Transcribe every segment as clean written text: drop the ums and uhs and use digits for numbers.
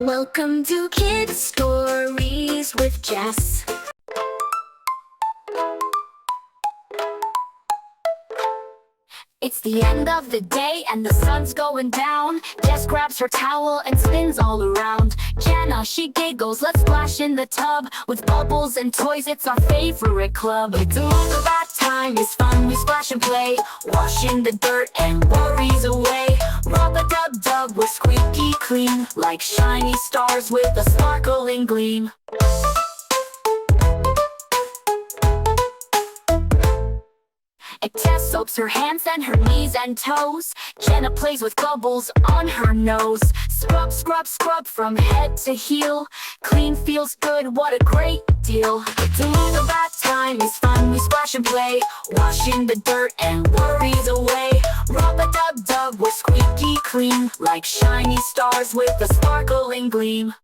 Welcome to Kids Stories with Jess. It's the end of the day and the sun's going down. Jess grabs her towel and spins all around. Jenna, she giggles, let's splash in the tub. With bubbles and toys, it's our favorite club. It's a long bath time, it's fun, we splash and play. Washing the dirt and worries away. Rub-a-dub-dub, we're squeaky clean, like shiny stars with a sparkling gleam. Jess soaps her hands and her knees and toes. Jenna plays with bubbles on her nose. Scrub, scrub, scrub from head to heel. Clean feels good, what a great deal. It's a long bath time, it's fun, we splash and play. Washing the dirt and worries away. Rub-a-dub-dub, we're squeaky clean, like shiny stars with a sparkling gleam.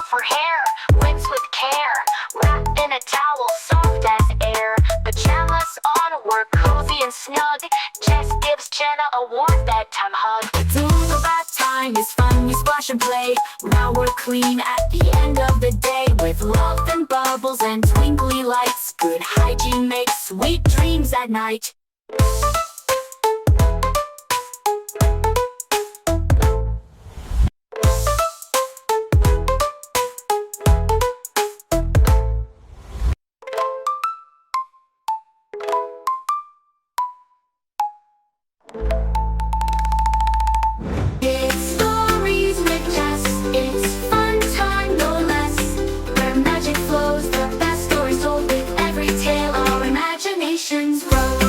For hair, rinse with care, wrapped in a towel soft as air. Pajamas on, we're cozy and snug. Jess gives Jenna a warm bedtime hug. It's a long bath time, it's fun, we splash and play. Now we're clean at the end of the day. With love and bubbles and twinkly lights, good hygiene makes sweet dreams at night. Where magic flows, the best stories told with every tale our imaginations grow.